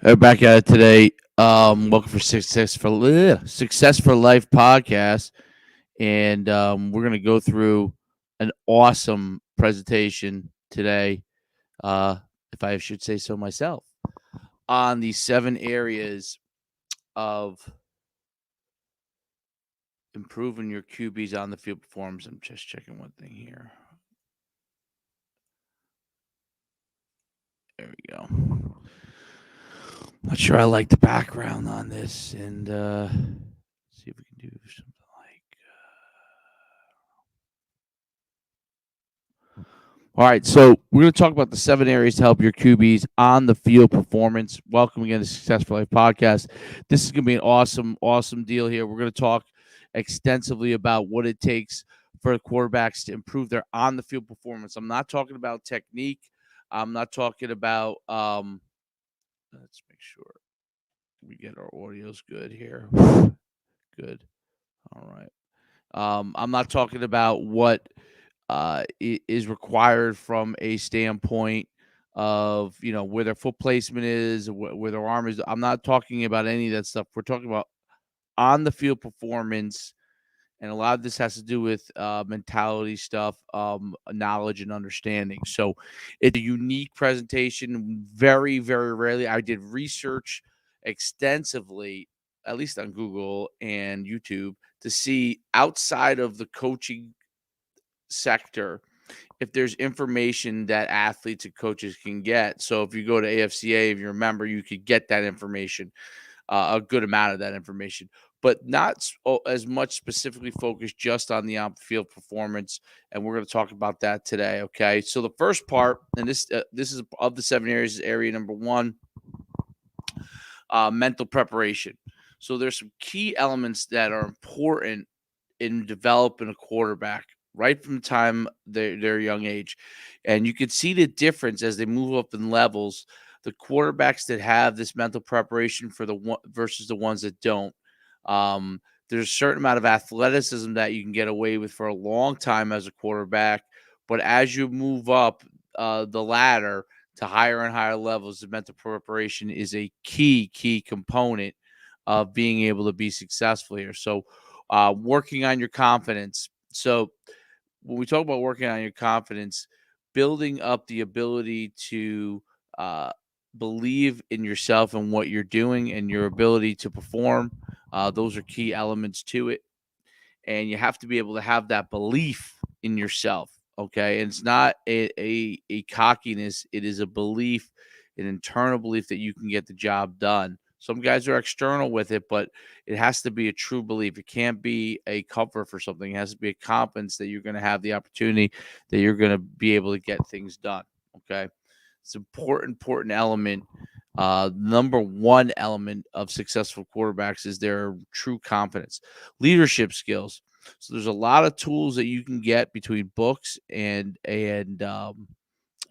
Back at it today. Welcome for Success for Life podcast, and we're gonna go through an awesome presentation today, uh, if I should say so myself, on the 7 areas of improving your QB's on the field performance. I'm just checking one thing here. There we go. Not sure I like the background on this, and see if we can do something like. All right, so we're going to talk about the 7 areas to help your QBs on the field performance. Welcome again to Successful Life Podcast. This is going to be an awesome deal here. We're going to talk extensively about what it takes for quarterbacks to improve their on the field performance. I'm not talking about technique. I'm not talking about. Let's make sure we get our audios good here. Good. All right. I'm not talking about what is required from a standpoint of where their foot placement is, where their arm is. I'm not talking about any of that stuff. We're talking about on the field performance, and a lot of this has to do with mentality stuff, knowledge, and understanding. So it's a unique presentation. Very, very rarely. I did research extensively, at least on Google and YouTube, to see outside of the coaching sector if there's information that athletes and coaches can get. So if you go to AFCA, if you're a member, you could get that information, a good amount of that information, but not as much specifically focused just on the on-field performance. And we're going to talk about that today. Okay. So the first part, and this is of the 7 areas, is area number one, mental preparation. So there's some key elements that are important in developing a quarterback right from the time their young age. And you can see the difference as they move up in levels. The quarterbacks that have this mental preparation for the one versus the ones that don't. There's a certain amount of athleticism that you can get away with for a long time as a quarterback, but as you move up the ladder to higher and higher levels, the mental preparation is a key component of being able to be successful here. So working on your confidence. So when we talk about working on your confidence, building up the ability to uh, believe in yourself and what you're doing and your ability to perform, those are key elements to it. And you have to be able to have that belief in yourself. Okay. And it's not a cockiness, it is a belief, an internal belief that you can get the job done. Some guys are external with it, but it has to be a true belief. It can't be a cover for something. It has to be a confidence that you're going to have the opportunity, that you're going to be able to get things done. Okay. It's an important element. Number one element of successful quarterbacks is their true confidence. Leadership skills. So there's a lot of tools that you can get between books and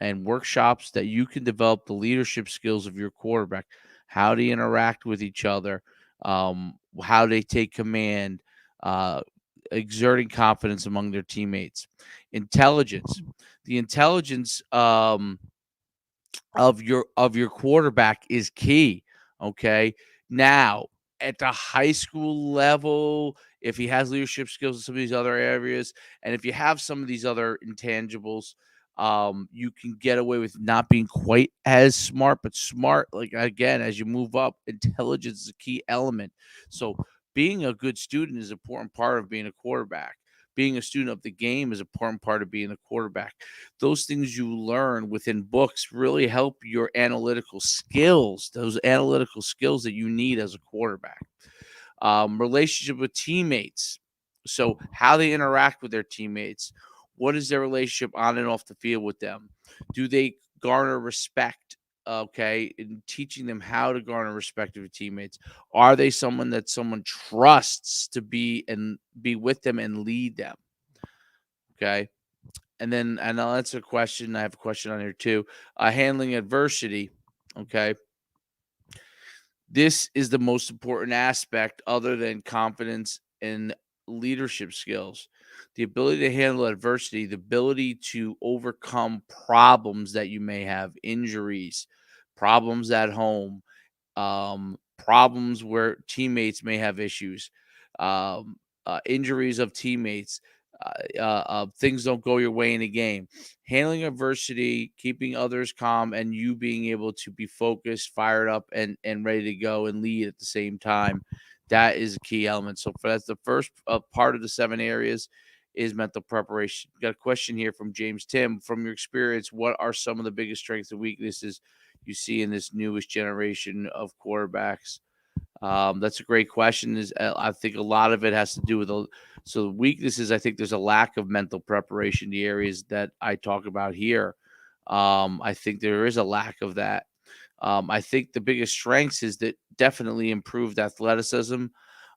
workshops that you can develop the leadership skills of your quarterback, how to interact with each other, how they take command, uh, exerting confidence among their teammates. Intelligence. The intelligence of your quarterback is key. Okay. Now, at the high school level, if he has leadership skills in some of these other areas, and if you have some of these other intangibles, you can get away with not being quite as smart, but smart. Like again, as you move up, intelligence is a key element. So being a good student is an important part of being a quarterback. Being a student of the game is an important part of being a quarterback. Those things you learn within books really help your analytical skills, those analytical skills that you need as a quarterback. Relationship with teammates. So, how they interact with their teammates. What is their relationship on and off the field with them? Do they garner respect? Okay, in teaching them how to garner respect of your teammates. Are they someone that someone trusts to be with them and lead them? Okay. And I'll answer a question. I have a question on here too. Handling adversity. Okay. This is the most important aspect other than confidence and leadership skills. The ability to handle adversity, the ability to overcome problems that you may have, injuries, problems at home, problems where teammates may have issues, injuries of teammates, things don't go your way in a game. Handling adversity, keeping others calm, and you being able to be focused, fired up, and ready to go and lead at the same time. That is a key element. So for that's the first part of the 7 areas is mental preparation. Got a question here from James Tim. From your experience, what are some of the biggest strengths and weaknesses you see in this newest generation of quarterbacks? That's a great question. I think a lot of it has to do with so weaknesses. I think there's a lack of mental preparation. The areas that I talk about here, I think there is a lack of that. I think the biggest strengths is that definitely improved athleticism,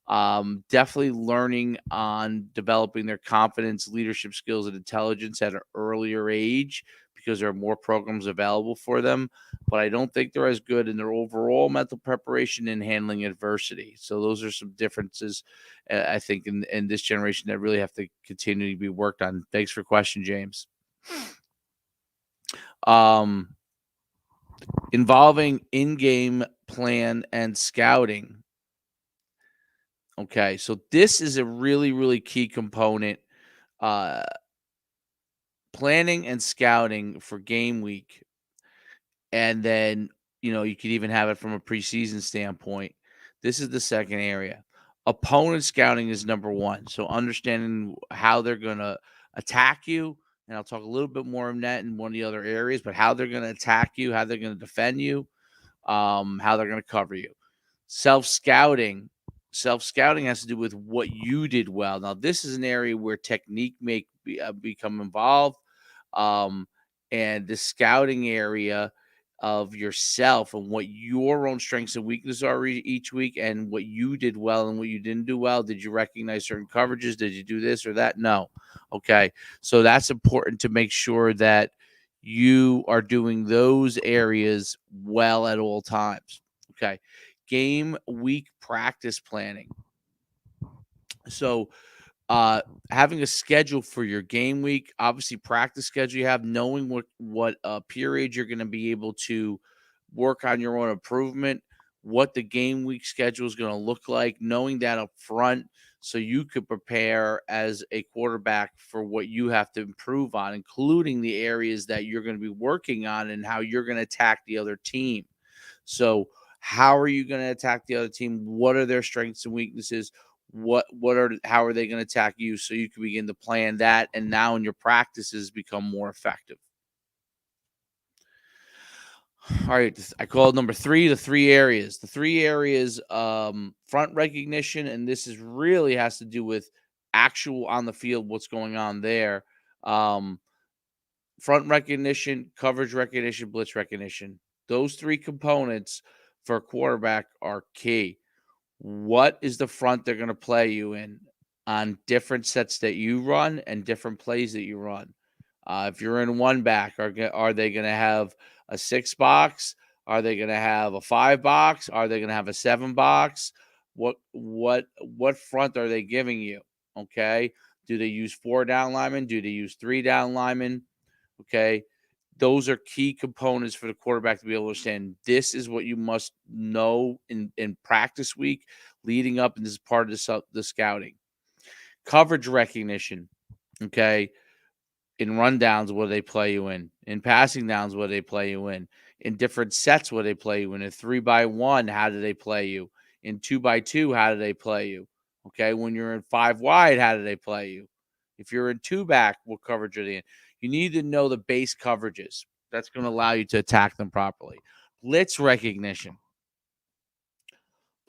definitely learning on developing their confidence, leadership skills, and intelligence at an earlier age because there are more programs available for them. But I don't think they're as good in their overall mental preparation and handling adversity. So those are some differences, I think, in this generation that really have to continue to be worked on. Thanks for the question, James. Involving in-game plan and scouting. Okay, so this is a really, really key component. Planning and scouting for game week. And then, you could even have it from a preseason standpoint. This is the second area. Opponent scouting is number 1. So understanding how they're going to attack you. And I'll talk a little bit more on that in one of the other areas, but how they're going to attack you, how they're going to defend you, how they're going to cover you. Self-scouting has to do with what you did well. Now, this is an area where technique may become involved, and the scouting area of yourself and what your own strengths and weaknesses are each week, and what you did well and what you didn't do well. Did you recognize certain coverages? Did you do this or that? No. Okay. So that's important to make sure that you are doing those areas well at all times. Okay. Game week practice planning. So having a schedule for your game week, obviously practice schedule you have, knowing what period you're going to be able to work on your own improvement, what the game week schedule is going to look like, knowing that up front so you could prepare as a quarterback for what you have to improve on, including the areas that you're going to be working on and how you're going to attack the other team. So how are you going to attack the other team? What are their strengths and weaknesses? How are they going to attack you, so you can begin to plan that, and now in your practices become more effective. All right, I call it number 3, the 3 areas. The 3 areas, front recognition, and this is really has to do with actual on the field, what's going on there. Front recognition, coverage recognition, blitz recognition. Those 3 components for a quarterback are key. What is the front they're going to play you in on different sets that you run and different plays that you run? If you're in one back, are they going to have a 6 box? Are they going to have a 5 box? Are they going to have a 7 box? What front are they giving you? Okay. Do they use 4 down linemen? Do they use 3 down linemen? Okay. Those are key components for the quarterback to be able to understand. This is what you must know in practice week leading up, and this is part of the scouting. Coverage recognition, okay? In rundowns, what do they play you in? In passing downs, what do they play you in? In different sets, what do they play you in? In 3-by-1, how do they play you? In 2-by-2, how do they play you? Okay, when you're in 5 wide, how do they play you? If you're in 2 back, what coverage are they in? You need to know the base coverages. That's going to allow you to attack them properly. Blitz recognition.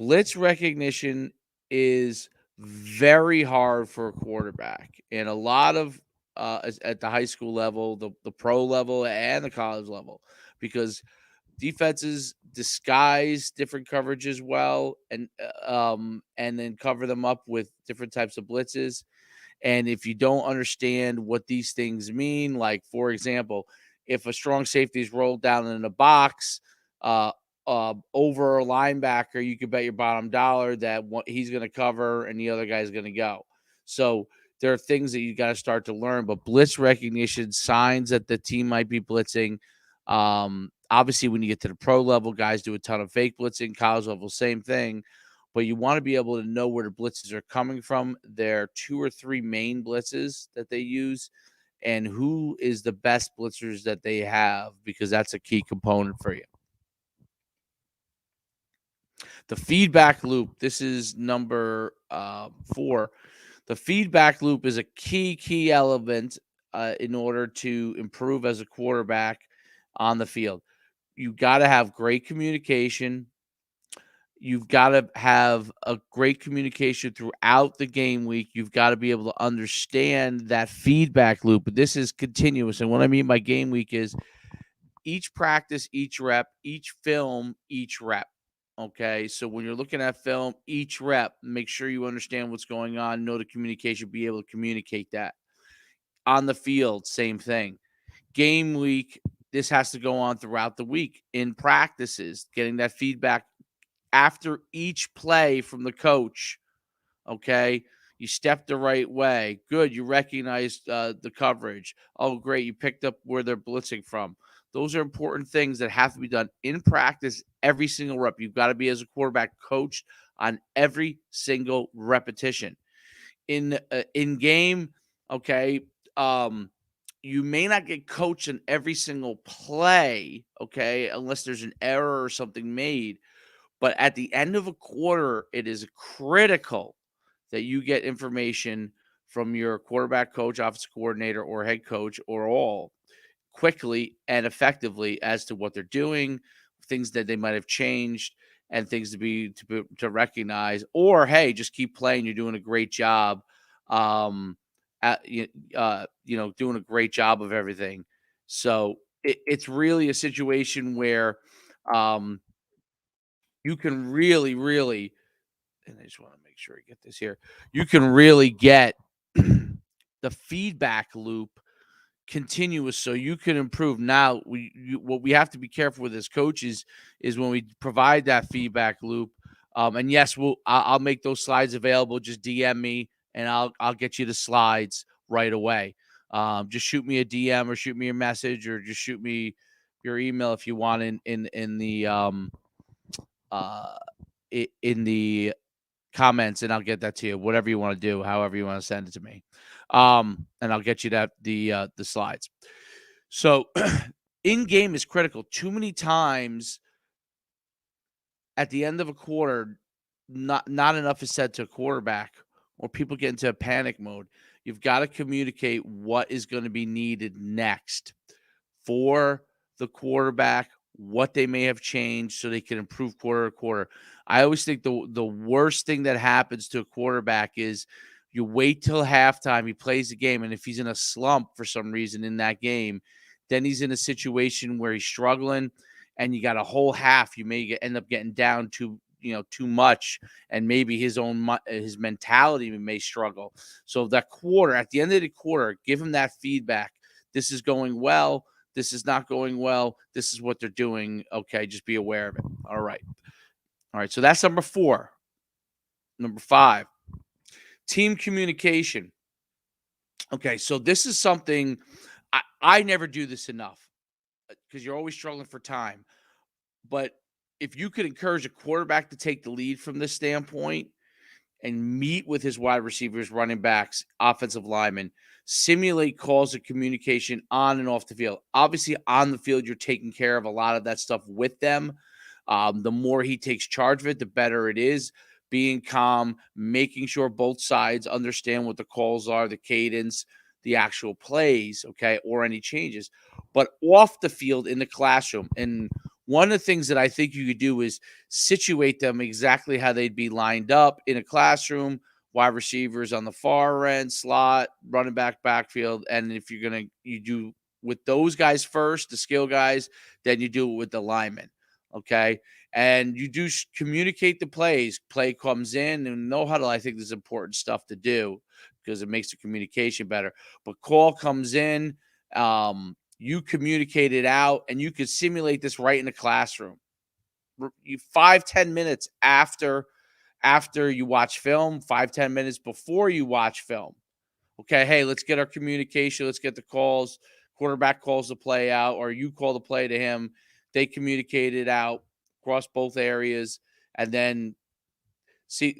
Blitz recognition is very hard for a quarterback. And a lot of at the high school level, the pro level, and the college level, because defenses disguise different coverages well, and then cover them up with different types of blitzes. And if you don't understand what these things mean, like, for example, if a strong safety is rolled down in a box over a linebacker, you could bet your bottom dollar that he's going to cover and the other guy's going to go. So there are things that you got to start to learn. But blitz recognition, signs that the team might be blitzing, Obviously, when you get to the pro level, guys do a ton of fake blitzing. College level, same thing. But you want to be able to know where the blitzes are coming from. There are 2 or 3 main blitzes that they use, and who is the best blitzers that they have, because that's a key component for you. The feedback loop. This is number 4. The feedback loop is a key element in order to improve as a quarterback on the field. You got to have great communication. You've got to have a great communication throughout the game week. You've got to be able to understand that feedback loop. But this is continuous. And what I mean by game week is each practice, each rep, each film, each rep. Okay. So when you're looking at film, each rep, make sure you understand what's going on, know the communication, be able to communicate that. On the field, same thing. Game week, this has to go on throughout the week. In practices, getting that feedback after each play from the coach. Okay. You stepped the right way. Good. You recognized the coverage. Oh, great. You picked up where they're blitzing from. Those are important things that have to be done in practice every single rep. You've got to be, as a quarterback, coached on every single repetition. In game, okay, you may not get coached in every single play, okay, unless there's an error or something made. But at the end of a quarter, it is critical that you get information from your quarterback coach, offensive coordinator, or head coach, or all, quickly and effectively as to what they're doing, things that they might have changed, and things to recognize. Or hey, just keep playing. You're doing a great job. Doing a great job of everything. So it's really a situation where you can really, and I just want to make sure I get this here. You can really get the feedback loop continuous, so you can improve. Now, what we have to be careful with as coaches is when we provide that feedback loop. And yes, I'll make those slides available. Just DM me, and I'll get you the slides right away. Just shoot me a DM or shoot me a message, or just shoot me your email if you want in the comments, and I'll get that to you. Whatever you want to do, however you want to send it to me, and I'll get you the slides. So, in game is critical. Too many times at the end of a quarter, not enough is said to a quarterback, or people get into a panic mode. You've got to communicate what is going to be needed next for the quarterback, what they may have changed so they can improve quarter to quarter. I always think the worst thing that happens to a quarterback is you wait till halftime, he plays the game, and if he's in a slump for some reason in that game, then he's in a situation where he's struggling, and you got a whole half. You may end up getting down too much, and maybe his mentality may struggle. So that quarter, at the end of the quarter, give him that feedback. This is going well. This is not going well. This is what they're doing. Okay, just be aware of it. All right. So that's number 4. Number 5, team communication. Okay, so this is something I never do this enough because you're always struggling for time. But if you could encourage a quarterback to take the lead from this standpoint and meet with his wide receivers, running backs, offensive linemen, simulate calls of communication on and off the field. Obviously, on the field, you're taking care of a lot of that stuff with them. The more he takes charge of it, the better it is. Being calm, making sure both sides understand what the calls are, the cadence, the actual plays, okay, or any changes. But off the field in the classroom, and one of the things that I think you could do is situate them exactly how they'd be lined up in a classroom. Wide receivers on the far end, slot, running back, backfield. And if you do with those guys first, the skill guys, then you do it with the linemen. Okay. And you do communicate the plays. Play comes in, and no huddle, I think, is important stuff to do because it makes the communication better. But call comes in, you communicate it out, and you could simulate this right in the classroom. 5-10 minutes after you watch film, 5-10 minutes before you watch film. Okay, hey, let's get our communication. Let's get the calls. Quarterback calls the play out, or you call the play to him. they communicate it out across both areas, and then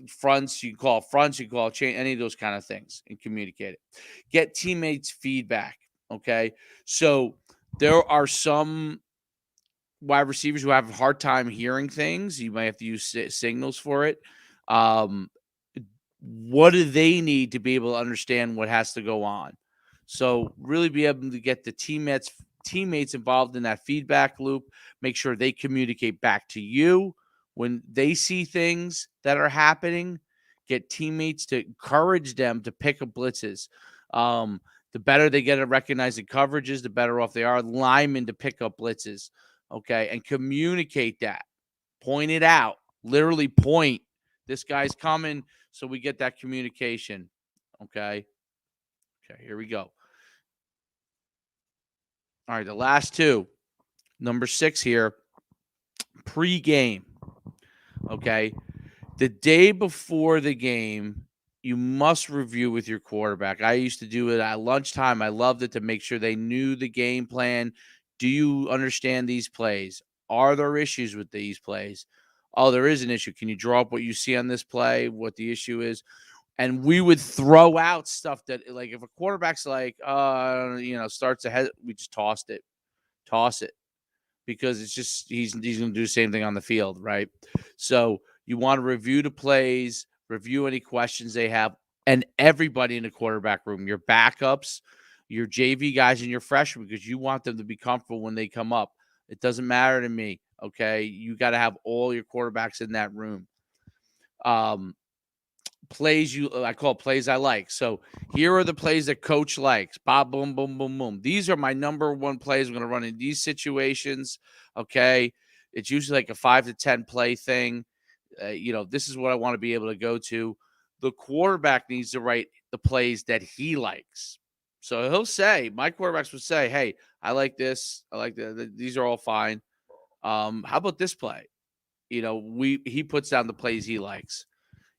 fronts, you can call chain, any of those kind of things, and communicate it. Get teammates' feedback. Okay. So there are some wide receivers who have a hard time hearing things. You might have to use signals for it. Um, what do they need to be able to understand what has to go on? So really be able to get the teammates involved in that feedback loop. Make sure they communicate back to you when they see things that are happening. Get teammates to encourage them to pick up blitzes. The better they get at recognizing coverages, the better off they are. Linemen to pick up blitzes, okay, and communicate that. Point it out. Literally point. This guy's coming, so we get that communication. Okay. Okay, here we go. All right, the last two. Number 6 here, pre-game. Okay. The day before the game, you must review with your quarterback. I used to do it at lunchtime. I loved it to make sure they knew the game plan. Do you understand these plays? Are there issues with these plays? Oh, there is an issue. Can you draw up what you see on this play, what the issue is? And we would throw out stuff that, like, if a quarterback's like, starts ahead, we just toss it, because it's just he's going to do the same thing on the field, right? So you want to review the plays, review any questions they have, and everybody in the quarterback room, your backups, your JV guys, and your freshmen, because you want them to be comfortable when they come up. It doesn't matter to me, okay? You got to have all your quarterbacks in that room. I call plays I like. So here are the plays that coach likes. Bob, boom, boom, boom, boom. These are my number one plays I'm going to run in these situations. Okay. It's usually like a 5 to 10 play thing. This is what I want to be able to go to. The quarterback needs to write the plays that he likes. So he'll say, my quarterbacks would say, hey, I like this. I like that. These are all fine. How about this play? He puts down the plays he likes.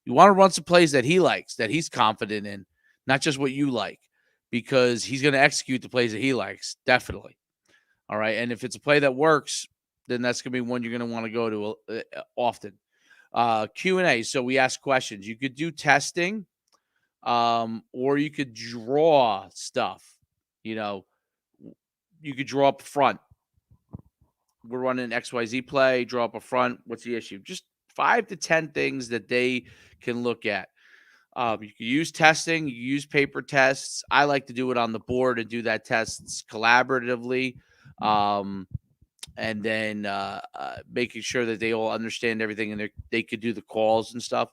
You want to run some plays that he likes, that he's confident in, not just what you like, because he's going to execute the plays that he likes, definitely. All right. And if it's a play that works, then that's going to be one you're going to want to go to often. Q&A. So we ask questions. You could do testing, or you could draw stuff. You could draw up front. We're running an XYZ play, draw up a front. What's the issue? Just 5 to 10 things that they can look at. You can use testing, you use paper tests. I like to do it on the board and do that tests collaboratively. And then making sure that they all understand everything and they could do the calls and stuff.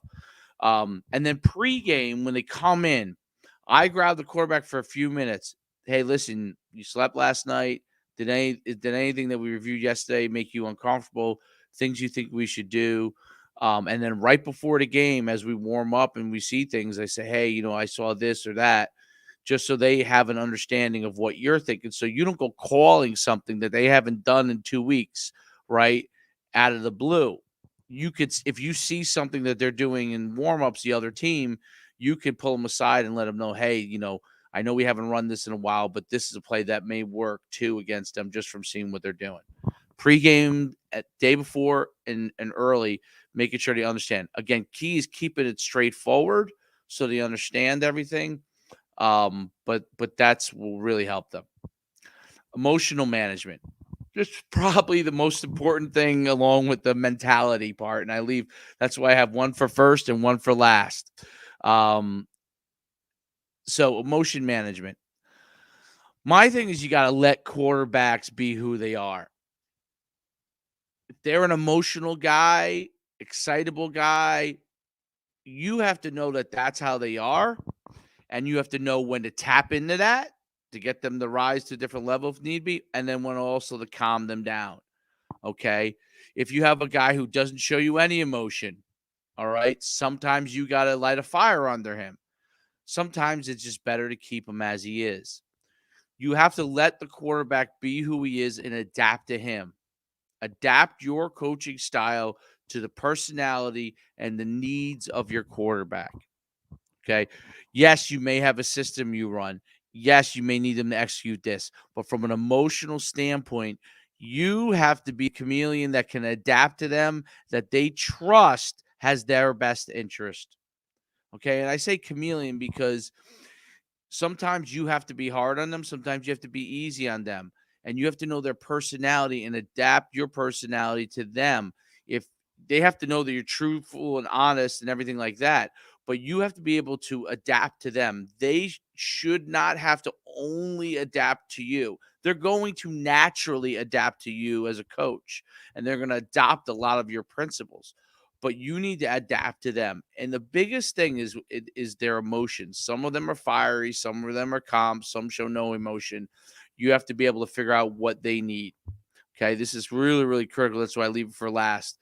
And then pregame, when they come in, I grab the quarterback for a few minutes. Hey, listen, you slept last night. Did anything that we reviewed yesterday make you uncomfortable? Things you think we should do? And then right before the game, as we warm up and we see things, I say, hey, I saw this or that, just so they have an understanding of what you're thinking. So you don't go calling something that they haven't done in 2 weeks, right, out of the blue. You could, if you see something that they're doing in warm-ups, the other team, you could pull them aside and let them know, hey, I know we haven't run this in a while, but this is a play that may work too against them just from seeing what they're doing. Pre-game, at day before and early, making sure they understand. Again, key is keeping it straightforward so they understand everything. But that's will really help them. Emotional management, just probably the most important thing, along with the mentality part. And that's why I have one for first and one for last. So emotion management. My thing is, you got to let quarterbacks be who they are. If they're an emotional guy, excitable guy, you have to know that that's how they are. And you have to know when to tap into that to get them to rise to a different level if need be. And then when also to calm them down. Okay. If you have a guy who doesn't show you any emotion, all right, sometimes you got to light a fire under him. Sometimes it's just better to keep him as he is. You have to let the quarterback be who he is and adapt to him. Adapt your coaching style to the personality and the needs of your quarterback. Okay. Yes, you may have a system you run. Yes, you may need them to execute this. But from an emotional standpoint, You have to be a chameleon that can adapt to them, that they trust has their best interest. Okay. And I say chameleon because sometimes you have to be hard on them. Sometimes you have to be easy on them. And you have to know their personality and adapt your personality to them. If they have to know that you're truthful and honest and everything like that, but you have to be able to adapt to them. They should not have to only adapt to you. They're going to naturally adapt to you as a coach, and they're going to adopt a lot of your principles, but you need to adapt to them. And the biggest thing is their emotions. Some of them are fiery, some of them are calm, some show no emotion. You have to be able to figure out what they need. Okay, this is really, really critical. That's why I leave it for last.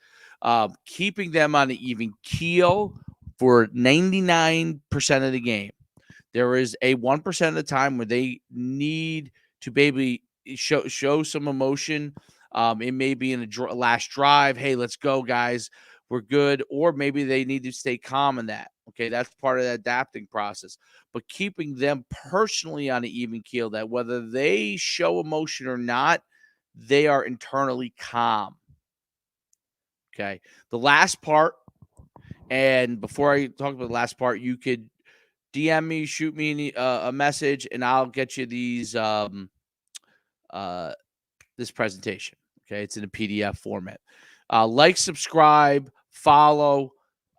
Keeping them on an even keel for 99% of the game. There is a 1% of the time where they need to maybe show some emotion. It may be in the last drive. Hey, let's go, guys. We're good. Or maybe they need to stay calm in that. Okay, that's part of the adapting process. But keeping them personally on an even keel, that whether they show emotion or not, they are internally calm. Okay. The last part, and before I talk about the last part, you could DM me, shoot me a message, and I'll get you these this presentation. Okay, it's in a PDF format. Like, subscribe, follow.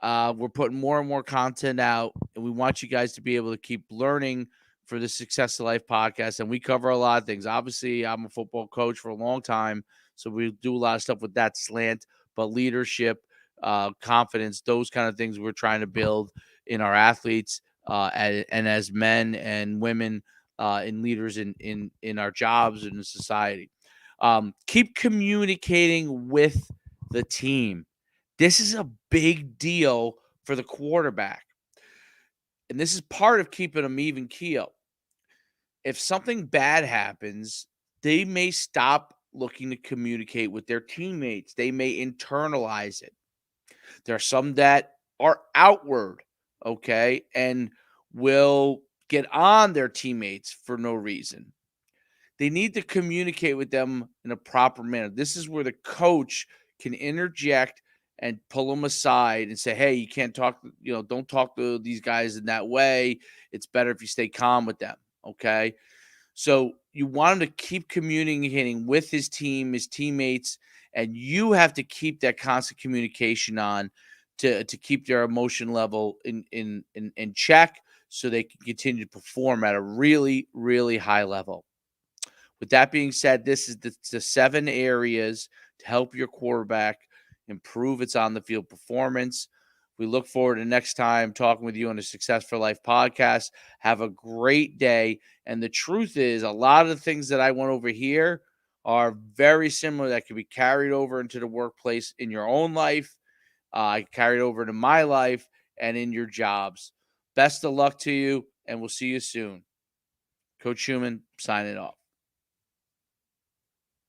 We're putting more and more content out, and we want you guys to be able to keep learning for the Success of Life podcast. And we cover a lot of things. Obviously, I'm a football coach for a long time, so we do a lot of stuff with that slant. But leadership, confidence, those kind of things we're trying to build in our athletes, and as men and women, and leaders in our jobs and in society. Keep communicating with the team. This is a big deal for the quarterback. And this is part of keeping them even keel. If something bad happens, they may stop looking to communicate with their teammates. They may internalize it. There are some that are outward, okay, and will get on their teammates for no reason. They need to communicate with them in a proper manner. This is where the coach can interject and pull them aside and say, hey, you can't talk, don't talk to these guys in that way. It's better if you stay calm with them. Okay. So you want him to keep communicating with his team, his teammates, and you have to keep that constant communication on to keep their emotion level in check so they can continue to perform at a really, really high level. With that being said, this is the 7 areas to help your quarterback improve its on the field performance. We look forward to next time talking with you on the Success for Life podcast. Have a great day. And the truth is, a lot of the things that I went over here are very similar that can be carried over into the workplace in your own life. I carried over to my life and in your jobs. Best of luck to you, and we'll see you soon. Coach Schuman, signing off.